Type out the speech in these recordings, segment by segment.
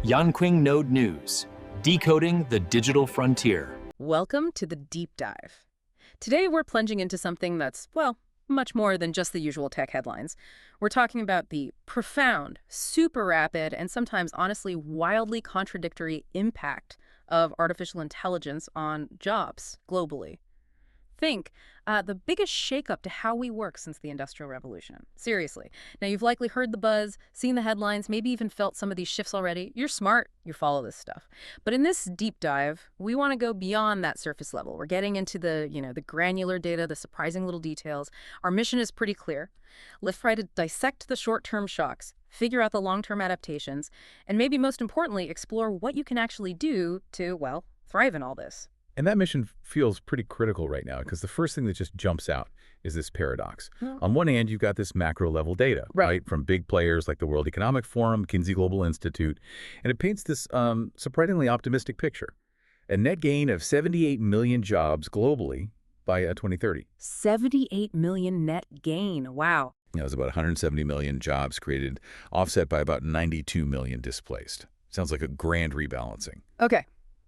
Yanqing Node News, decoding the digital frontier. Welcome to the deep dive. Today we're plunging into something that's, well, much more than just the usual tech headlines. We're talking about the profound, super rapid, and sometimes honestly wildly contradictory impact of artificial intelligence on jobs globally. Think the biggest shakeup to how we work since the Industrial Revolution. Seriously. Now, you've likely heard the buzz, seen the headlines, maybe even felt some of these shifts already. You're smart. You follow this stuff. But in this deep dive, we want to go beyond that surface level. We're getting into the granular data, the surprising little details. Our mission is pretty clear. Let's try to dissect the short-term shocks, figure out the long-term adaptations, and maybe most importantly, explore what you can actually do to, well, thrive in all this. And that mission feels pretty critical right now because the first thing that just jumps out is this paradox. Yeah. On one hand, you've got this macro level data, right? From big players like the World Economic Forum, McKinsey Global Institute, and it paints this surprisingly optimistic picture. A net gain of 78 million jobs globally by 2030. 78 million net gain. Wow. It was about 170 million jobs created, offset by about 92 million displaced. Sounds like a grand rebalancing. Okay.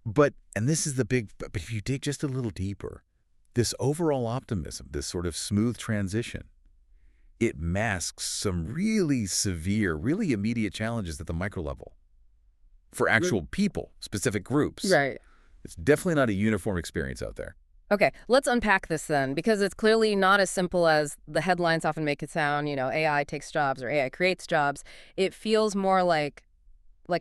But this is but if you dig just a little deeper, this overall optimism, this sort of smooth transition, it masks some really severe, really immediate challenges at the micro level for actual people, specific groups. Right. It's definitely not a uniform experience out there. Okay, let's unpack this then, because it's clearly not as simple as the headlines often make it sound, AI takes jobs or AI creates jobs. It feels more like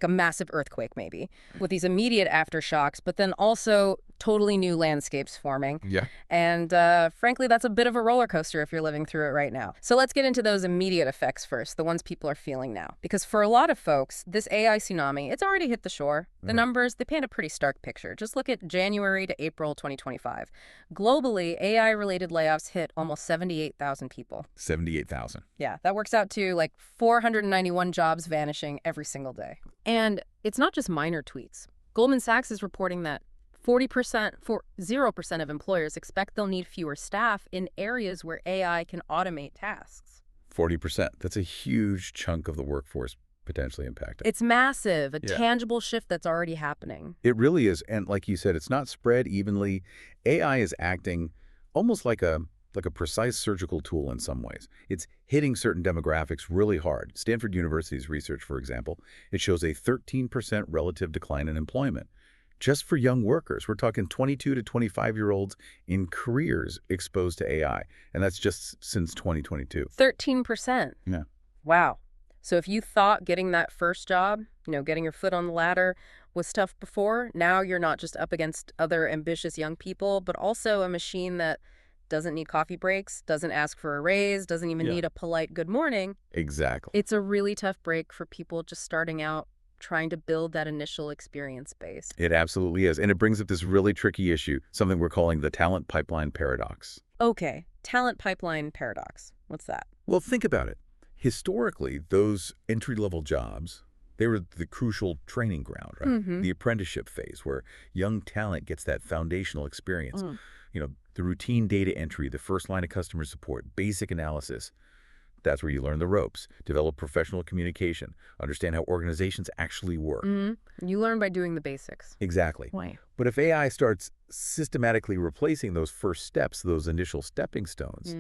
a massive earthquake maybe, with these immediate aftershocks, but then also totally new landscapes forming. Yeah. And frankly, that's a bit of a roller coaster if you're living through it right now. So let's get into those immediate effects first, the ones people are feeling now. Because for a lot of folks, this AI tsunami, it's already hit the shore. The numbers, they paint a pretty stark picture. Just look at January to April 2025. Globally, AI-related layoffs hit almost 78,000 people. 78,000. Yeah, that works out to like 491 jobs vanishing every single day. And it's not just minor tweaks. Goldman Sachs is reporting that 0% of employers expect they'll need fewer staff in areas where AI can automate tasks. 40%. That's a huge chunk of the workforce potentially impacted. It's massive, a tangible shift that's already happening. It really is. And like you said, it's not spread evenly. AI is acting almost like a precise surgical tool in some ways. It's hitting certain demographics really hard. Stanford University's research, for example, it shows a 13% relative decline in employment. Just for young workers, we're talking 22 to 25-year-olds in careers exposed to AI. And that's just since 2022. 13%? Yeah. Wow. So if you thought getting that first job, getting your foot on the ladder was tough before, now you're not just up against other ambitious young people, but also a machine that doesn't need coffee breaks, doesn't ask for a raise, doesn't even need a polite good morning. Exactly. It's a really tough break for people just starting out, trying to build that initial experience base. It absolutely is. And it brings up this really tricky issue, something we're calling the talent pipeline paradox. Okay, talent pipeline paradox. What's that? Well, think about it. Historically, those entry-level jobs, they were the crucial training ground, right? The apprenticeship phase where young talent gets that foundational experience. The routine data entry, the first line of customer support, basic analysis. That's where you learn the ropes, develop professional communication, understand how organizations actually work. You learn by doing the basics. Exactly. Why? But if AI starts systematically replacing those first steps, those initial stepping stones,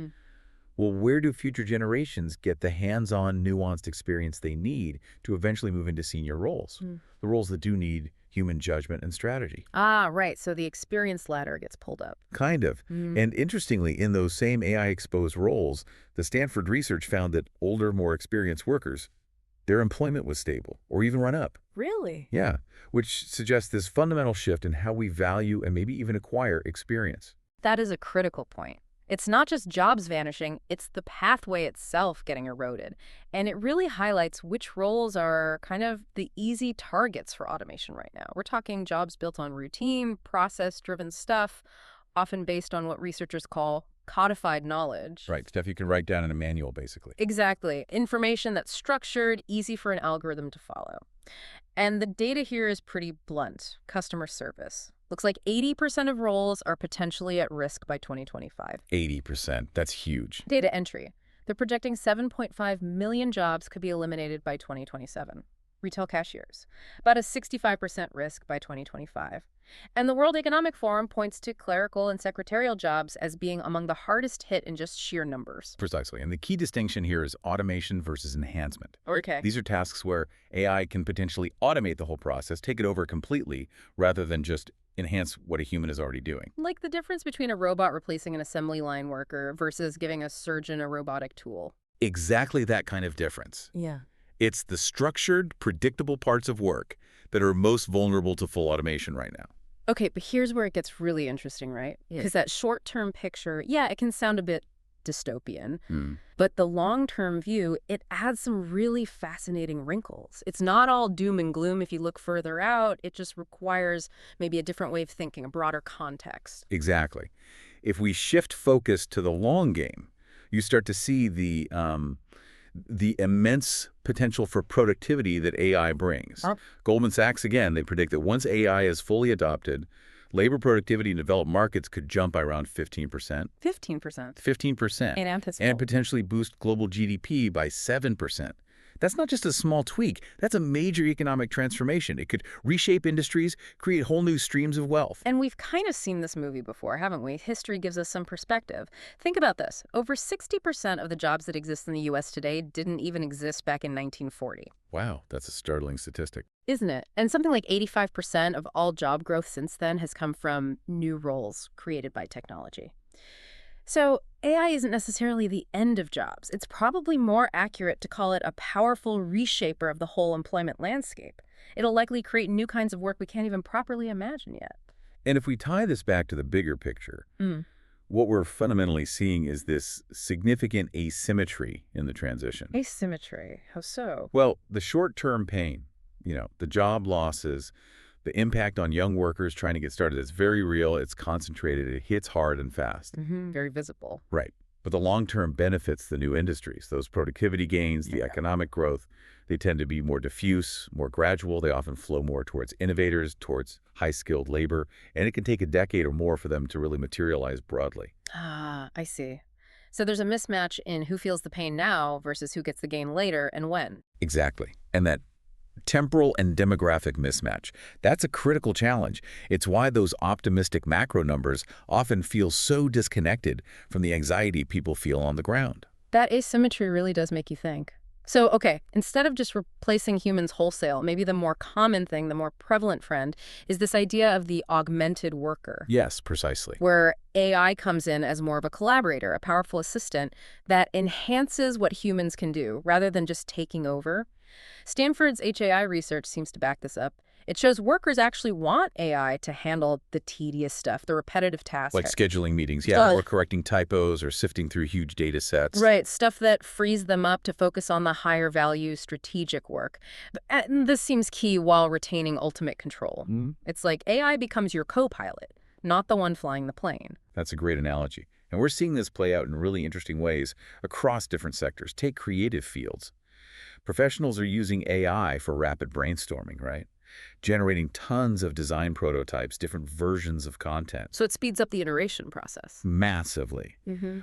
well, where do future generations get the hands-on, nuanced experience they need to eventually move into senior roles? The roles that do need human judgment and strategy. Ah, right. So the experience ladder gets pulled up. Kind of. And interestingly, in those same AI-exposed roles, the Stanford research found that older, more experienced workers, their employment was stable or even run up. Really? Yeah, which suggests this fundamental shift in how we value and maybe even acquire experience. That is a critical point. It's not just jobs vanishing, it's the pathway itself getting eroded. And it really highlights which roles are kind of the easy targets for automation right now. We're talking jobs built on routine, process-driven stuff, often based on what researchers call codified knowledge. Right, stuff you can write down in a manual, basically. Exactly. Information that's structured, easy for an algorithm to follow. And the data here is pretty blunt. Customer service. Looks like 80% of roles are potentially at risk by 2025. 80%. That's huge. Data entry. They're projecting 7.5 million jobs could be eliminated by 2027. retail cashiers, about a 65% risk by 2025. And the World Economic Forum points to clerical and secretarial jobs as being among the hardest hit in just sheer numbers. Precisely. And the key distinction here is automation versus enhancement. Okay. These are tasks where AI can potentially automate the whole process, take it over completely, rather than just enhance what a human is already doing. Like the difference between a robot replacing an assembly line worker versus giving a surgeon a robotic tool. Exactly that kind of difference. Yeah. It's the structured, predictable parts of work that are most vulnerable to full automation right now. Okay, but here's where it gets really interesting, right? Because that short-term picture, yeah, it can sound a bit dystopian, but the long-term view, it adds some really fascinating wrinkles. It's not all doom and gloom if you look further out. It just requires maybe a different way of thinking, a broader context. Exactly. If we shift focus to the long game, you start to see the immense potential for productivity that AI brings. Goldman Sachs, again, they predict that once AI is fully adopted, labor productivity in developed markets could jump by around 15%. 15%. 15%. And potentially boost global GDP by 7%. That's not just a small tweak. That's a major economic transformation. It could reshape industries, create whole new streams of wealth. And we've kind of seen this movie before, haven't we? History gives us some perspective. Think about this. Over 60% of the jobs that exist in the U.S. today didn't even exist back in 1940. Wow, that's a startling statistic. Isn't it? And something like 85% of all job growth since then has come from new roles created by technology. So AI isn't necessarily the end of jobs. It's probably more accurate to call it a powerful reshaper of the whole employment landscape. It'll likely create new kinds of work we can't even properly imagine yet. And if we tie this back to the bigger picture, what we're fundamentally seeing is this significant asymmetry in the transition. Asymmetry? How so? Well, the short-term pain, the job losses, the impact on young workers trying to get started is very real. It's concentrated. It hits hard and fast. Very visible. Right. But the long-term benefits, the new industries, those productivity gains, the economic growth, they tend to be more diffuse, more gradual. They often flow more towards innovators, towards high-skilled labor, and it can take a decade or more for them to really materialize broadly. Ah, I see. So there's a mismatch in who feels the pain now versus who gets the gain later and when. Exactly. And that temporal and demographic mismatch, that's a critical challenge. It's why those optimistic macro numbers often feel so disconnected from the anxiety people feel on the ground. That asymmetry really does make you think. So, okay, instead of just replacing humans wholesale, maybe the more common thing, the more prevalent trend, is this idea of the augmented worker. Yes, precisely. Where AI comes in as more of a collaborator, a powerful assistant that enhances what humans can do rather than just taking over. Stanford's HAI research seems to back this up. It shows workers actually want AI to handle the tedious stuff, the repetitive tasks. Like scheduling meetings, or correcting typos or sifting through huge data sets. Right, stuff that frees them up to focus on the higher value strategic work. And this seems key while retaining ultimate control. It's like AI becomes your co-pilot, not the one flying the plane. That's a great analogy. And we're seeing this play out in really interesting ways across different sectors. Take creative fields. Professionals are using AI for rapid brainstorming, right? Generating tons of design prototypes, different versions of content. So it speeds up the iteration process. Massively,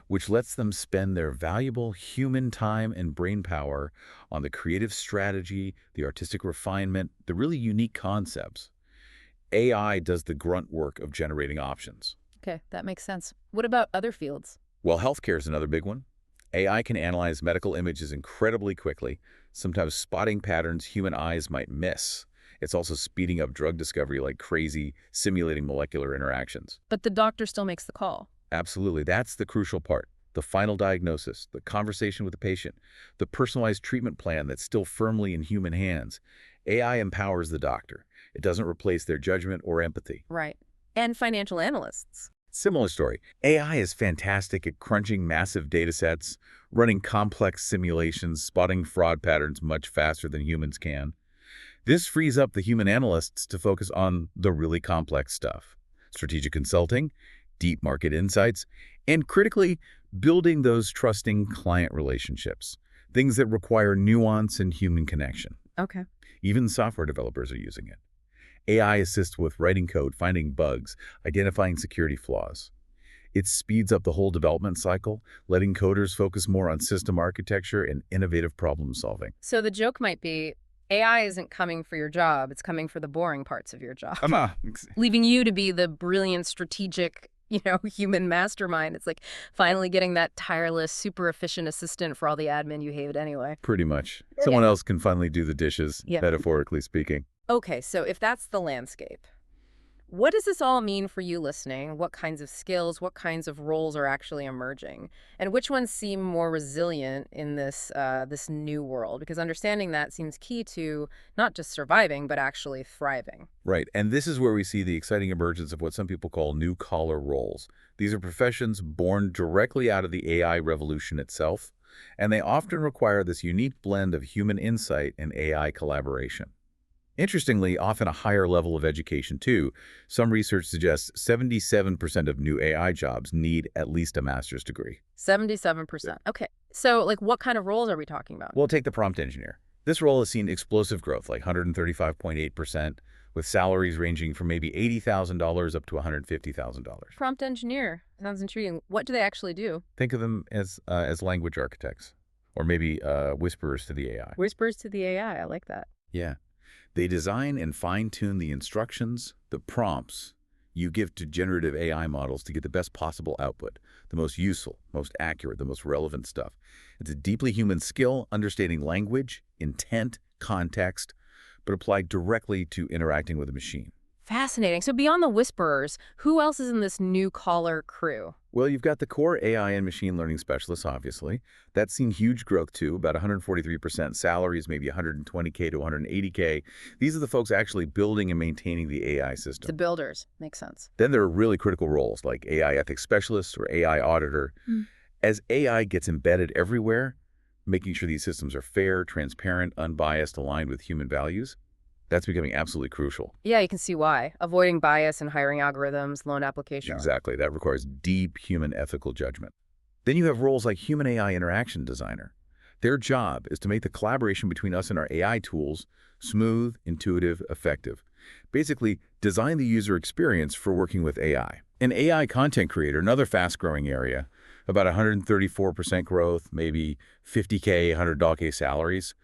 which lets them spend their valuable human time and brain power on the creative strategy, the artistic refinement, the really unique concepts. AI does the grunt work of generating options. Okay, that makes sense. What about other fields? Well, healthcare is another big one. AI can analyze medical images incredibly quickly, sometimes spotting patterns human eyes might miss. It's also speeding up drug discovery like crazy, simulating molecular interactions. But the doctor still makes the call. Absolutely. That's the crucial part. The final diagnosis, the conversation with the patient, the personalized treatment plan that's still firmly in human hands. AI empowers the doctor. It doesn't replace their judgment or empathy. Right. And financial analysts. Similar story. AI is fantastic at crunching massive data sets, running complex simulations, spotting fraud patterns much faster than humans can. This frees up the human analysts to focus on the really complex stuff. Strategic consulting, deep market insights, and critically, building those trusting client relationships. Things that require nuance and human connection. Okay. Even software developers are using it. AI assists with writing code, finding bugs, identifying security flaws. It speeds up the whole development cycle, letting coders focus more on system architecture and innovative problem solving. So the joke might be, AI isn't coming for your job, it's coming for the boring parts of your job. Ex- Leaving you to be the brilliant, strategic, human mastermind. It's like finally getting that tireless, super efficient assistant for all the admin you hated anyway. Pretty much. Someone else can finally do the dishes, Yeah. metaphorically speaking. Okay, so if that's the landscape, what does this all mean for you listening? What kinds of skills, what kinds of roles are actually emerging? And which ones seem more resilient in this new world? Because understanding that seems key to not just surviving, but actually thriving. Right, and this is where we see the exciting emergence of what some people call new-collar roles. These are professions born directly out of the AI revolution itself, and they often require this unique blend of human insight and AI collaboration. Interestingly, often a higher level of education, too. Some research suggests 77% of new AI jobs need at least a master's degree. 77%. Okay, so like what kind of roles are we talking about? Well, take the prompt engineer. This role has seen explosive growth, like 135.8%, with salaries ranging from maybe $80,000 up to $150,000. Prompt engineer. Sounds intriguing. What do they actually do? Think of them as language architects, or maybe whisperers to the AI. Whispers to the AI. I like that. Yeah. They design and fine-tune the instructions, the prompts you give to generative AI models to get the best possible output, the most useful, most accurate, the most relevant stuff. It's a deeply human skill, understanding language, intent, context, but applied directly to interacting with a machine. Fascinating. So beyond the whisperers, who else is in this new collar crew? Well, you've got the core AI and machine learning specialists, obviously. That's seen huge growth, too, about 143%. Salaries, maybe 120K to 180K. These are the folks actually building and maintaining the AI system. The builders. Makes sense. Then there are really critical roles like AI ethics specialist or AI auditor. As AI gets embedded everywhere, making sure these systems are fair, transparent, unbiased, aligned with human values, that's becoming absolutely crucial. Yeah, you can see why. Avoiding bias in hiring algorithms, loan application. Exactly. That requires deep human ethical judgment. Then you have roles like human AI interaction designer. Their job is to make the collaboration between us and our AI tools smooth, intuitive, effective. Basically, design the user experience for working with AI. An AI content creator, another fast-growing area, about 134% growth, maybe 50K, 100K salaries.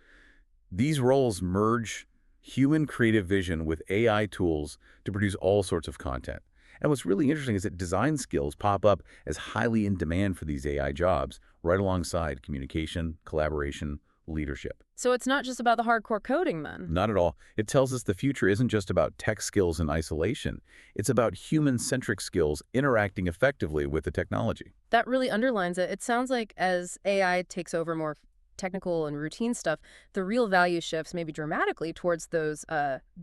These roles merge human creative vision with AI tools to produce all sorts of content. And what's really interesting is that design skills pop up as highly in demand for these AI jobs, right alongside communication, collaboration, leadership. So it's not just about the hardcore coding, then? Not at all. It tells us the future isn't just about tech skills in isolation. It's about human-centric skills interacting effectively with the technology. That really underlines it. It sounds like as AI takes over more technical and routine stuff, the real value shifts maybe dramatically towards those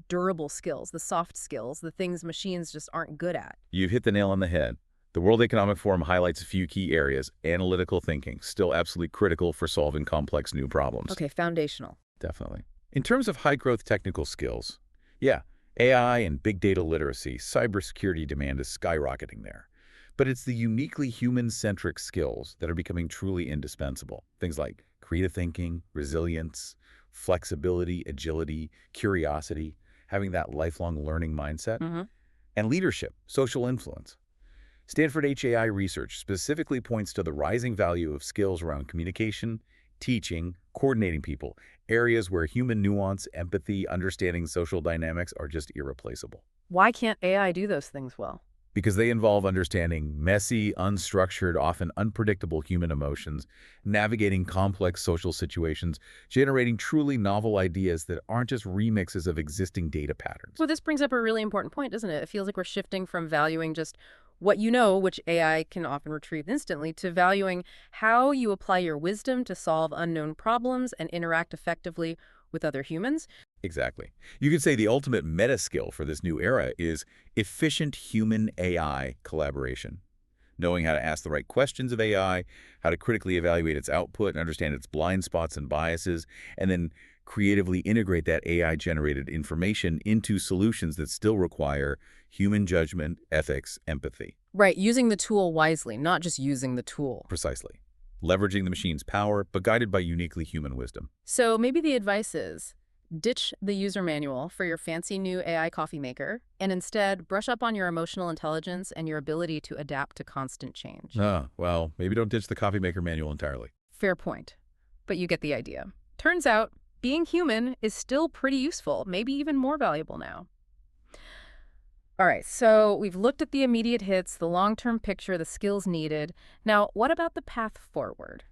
durable skills, the soft skills, the things machines just aren't good at. You've hit the nail on the head. The World Economic Forum highlights a few key areas. Analytical thinking, still absolutely critical for solving complex new problems. Okay, foundational. Definitely. In terms of high-growth technical skills, yeah, AI and big data literacy, cybersecurity demand is skyrocketing there. But it's the uniquely human-centric skills that are becoming truly indispensable. Things like creative thinking, resilience, flexibility, agility, curiosity, having that lifelong learning mindset, and leadership, social influence. Stanford HAI research specifically points to the rising value of skills around communication, teaching, coordinating people, areas where human nuance, empathy, understanding social dynamics are just irreplaceable. Why can't AI do those things well? Because they involve understanding messy, unstructured, often unpredictable human emotions, navigating complex social situations, generating truly novel ideas that aren't just remixes of existing data patterns. Well, this brings up a really important point, doesn't it? It feels like we're shifting from valuing just what you know, which AI can often retrieve instantly, to valuing how you apply your wisdom to solve unknown problems and interact effectively with other humans. Exactly. You could say the ultimate meta skill for this new era is efficient human-AI collaboration. Knowing how to ask the right questions of AI, how to critically evaluate its output and understand its blind spots and biases, and then creatively integrate that AI-generated information into solutions that still require human judgment, ethics, empathy. Right, using the tool wisely, not just using the tool. Precisely. Leveraging the machine's power, but guided by uniquely human wisdom. So maybe the advice is, ditch the user manual for your fancy new AI coffee maker, and instead brush up on your emotional intelligence and your ability to adapt to constant change. Well, maybe don't ditch the coffee maker manual entirely. Fair point, but you get the idea. Turns out, being human is still pretty useful, maybe even more valuable now. All right, so we've looked at the immediate hits, the long-term picture, the skills needed. Now, what about the path forward?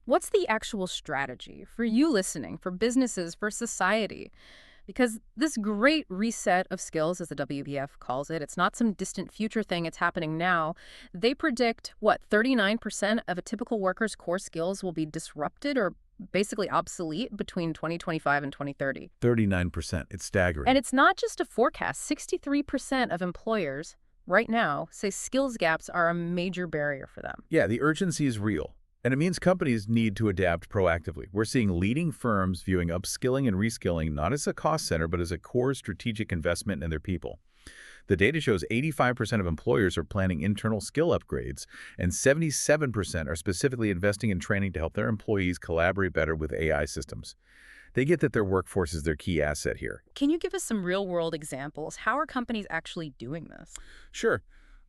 What's the actual strategy for you listening, for businesses, for society? Because this great reset of skills, as the WBF calls it, it's not some distant future thing, it's happening now. They predict, 39% of a typical worker's core skills will be disrupted or basically obsolete between 2025 and 2030. 39%. It's staggering. And it's not just a forecast. 63% of employers right now say skills gaps are a major barrier for them. Yeah, the urgency is real. And it means companies need to adapt proactively. We're seeing leading firms viewing upskilling and reskilling not as a cost center, but as a core strategic investment in their people. The data shows 85% of employers are planning internal skill upgrades, and 77% are specifically investing in training to help their employees collaborate better with AI systems. They get that their workforce is their key asset here. Can you give us some real-world examples? How are companies actually doing this? Sure.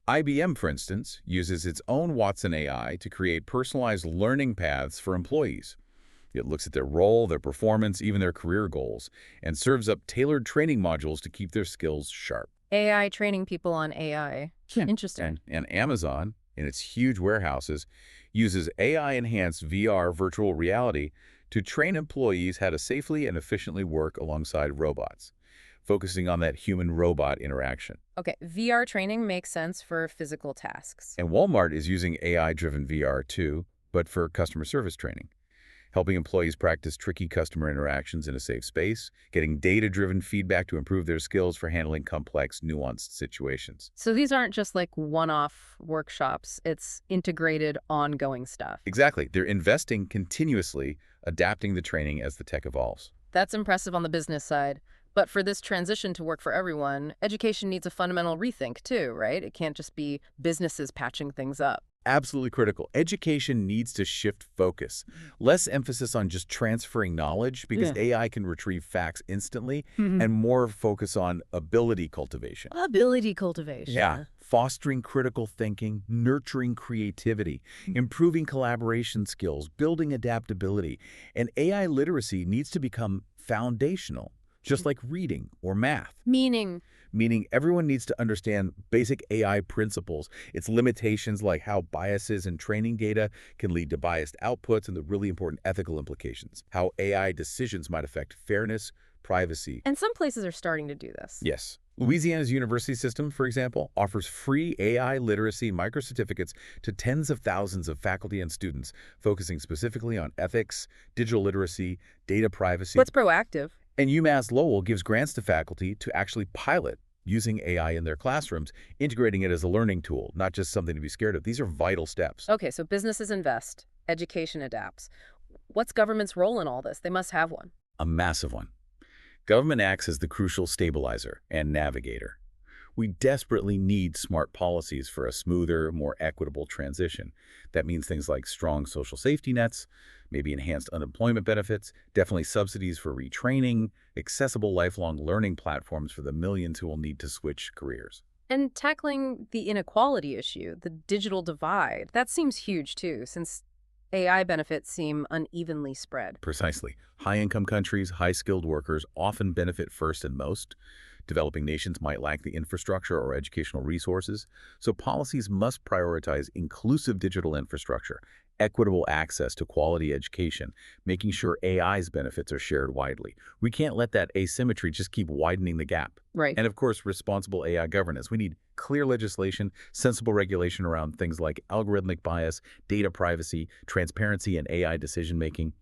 IBM, for instance, uses its own Watson AI to create personalized learning paths for employees. It looks at their role, their performance, even their career goals, and serves up tailored training modules to keep their skills sharp. AI training people on AI. Yeah. Interesting. And Amazon, in its huge warehouses, uses AI-enhanced VR virtual reality to train employees how to safely and efficiently work alongside robots, focusing on that human-robot interaction. Okay, VR training makes sense for physical tasks. And Walmart is using AI-driven VR too, but for customer service training, helping employees practice tricky customer interactions in a safe space, getting data-driven feedback to improve their skills for handling complex, nuanced situations. So these aren't just like one-off workshops, it's integrated, ongoing stuff. Exactly. They're investing continuously, adapting the training as the tech evolves. That's impressive on the business side. But for this transition to work for everyone, education needs a fundamental rethink too, right? It can't just be businesses patching things up. Absolutely critical. Education needs to shift focus. Less emphasis on just transferring knowledge because AI can retrieve facts instantly, and more focus on ability cultivation. Ability cultivation. Yeah. Fostering critical thinking, nurturing creativity, improving collaboration skills, building adaptability. And AI literacy needs to become foundational, just like reading or math. Meaning everyone needs to understand basic AI principles, its limitations like how biases in training data can lead to biased outputs, and the really important ethical implications, how AI decisions might affect fairness, privacy. And some places are starting to do this. Yes. Louisiana's university system, for example, offers free AI literacy microcertificates to tens of thousands of faculty and students, focusing specifically on ethics, digital literacy, data privacy. What's proactive? And UMass Lowell gives grants to faculty to actually pilot using AI in their classrooms, integrating it as a learning tool, not just something to be scared of. These are vital steps. Okay, so businesses invest, education adapts. What's government's role in all this? They must have one. A massive one. Government acts as the crucial stabilizer and navigator. We desperately need smart policies for a smoother, more equitable transition. That means things like strong social safety nets, maybe enhanced unemployment benefits, definitely subsidies for retraining, accessible lifelong learning platforms for the millions who will need to switch careers. And tackling the inequality issue, the digital divide, that seems huge too, since AI benefits seem unevenly spread. Precisely. High-income countries, high-skilled workers often benefit first and most. Developing nations might lack the infrastructure or educational resources, so policies must prioritize inclusive digital infrastructure, equitable access to quality education, making sure AI's benefits are shared widely. We can't let that asymmetry just keep widening the gap. Right. And of course, responsible AI governance. We need clear legislation, sensible regulation around things like algorithmic bias, data privacy, transparency, and AI decision-making,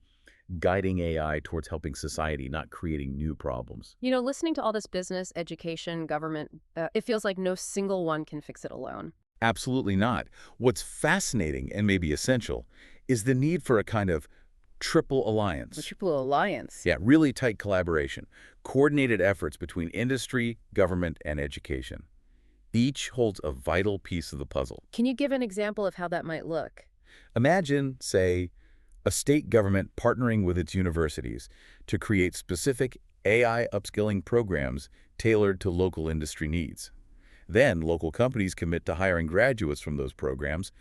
guiding AI towards helping society, not creating new problems. You know, listening to all this business, education, government, it feels like no single one can fix it alone. Absolutely not. What's fascinating and maybe essential is the need for a kind of triple alliance. The triple alliance. Yeah, really tight collaboration, coordinated efforts between industry, government, and education. Each holds a vital piece of the puzzle. Can you give an example of how that might look? Imagine, say, a state government partnering with its universities to create specific AI upskilling programs tailored to local industry needs. Then local companies commit to hiring graduates from those programs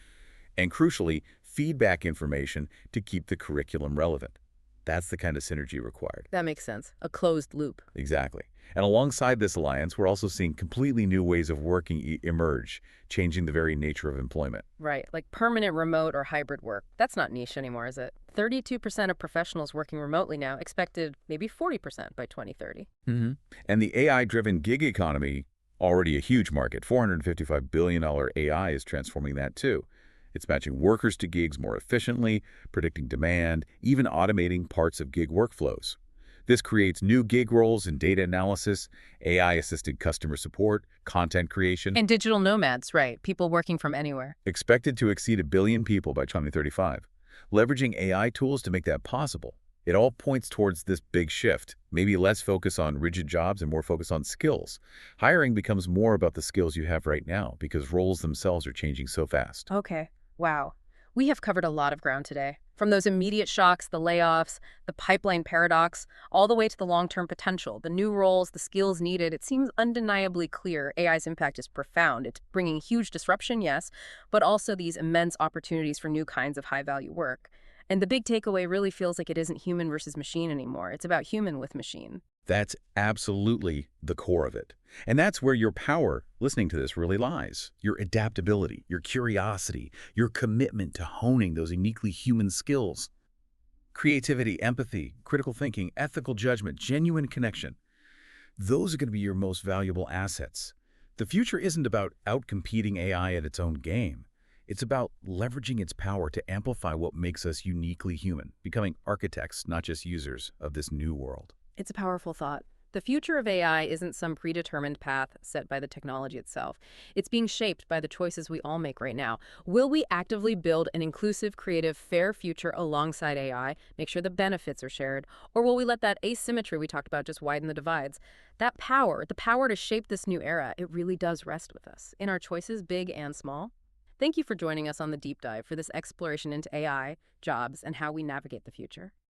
and, crucially, feedback information to keep the curriculum relevant. That's the kind of synergy required. That makes sense. A closed loop. Exactly. And alongside this alliance, we're also seeing completely new ways of working emerge, changing the very nature of employment. Right, like permanent remote or hybrid work. That's not niche anymore, is it? 32% of professionals working remotely now, expected maybe 40% by 2030. And the AI-driven gig economy, already a huge market, $455 billion AI is transforming that too. It's matching workers to gigs more efficiently, predicting demand, even automating parts of gig workflows. This creates new gig roles in data analysis, AI-assisted customer support, content creation. And digital nomads, right, people working from anywhere. Expected to exceed 1 billion people by 2035. Leveraging AI tools to make that possible. It all points towards this big shift, maybe less focus on rigid jobs and more focus on skills. Hiring becomes more about the skills you have right now because roles themselves are changing so fast. Okay, wow. We have covered a lot of ground today. From those immediate shocks, the layoffs, the pipeline paradox, all the way to the long-term potential, the new roles, the skills needed. It seems undeniably clear AI's impact is profound. It's bringing huge disruption, yes, but also these immense opportunities for new kinds of high-value work. And the big takeaway really feels like it isn't human versus machine anymore. It's about human with machine. That's absolutely the core of it. And that's where your power, listening to this, really lies. Your adaptability, your curiosity, your commitment to honing those uniquely human skills. Creativity, empathy, critical thinking, ethical judgment, genuine connection. Those are going to be your most valuable assets. The future isn't about outcompeting AI at its own game. It's about leveraging its power to amplify what makes us uniquely human, becoming architects, not just users, of this new world. It's a powerful thought. The future of AI isn't some predetermined path set by the technology itself. It's being shaped by the choices we all make right now. Will we actively build an inclusive, creative, fair future alongside AI, make sure the benefits are shared, or will we let that asymmetry we talked about just widen the divides? That power, the power to shape this new era, it really does rest with us, in our choices, big and small. Thank you for joining us on the deep dive for this exploration into AI, jobs, and how we navigate the future.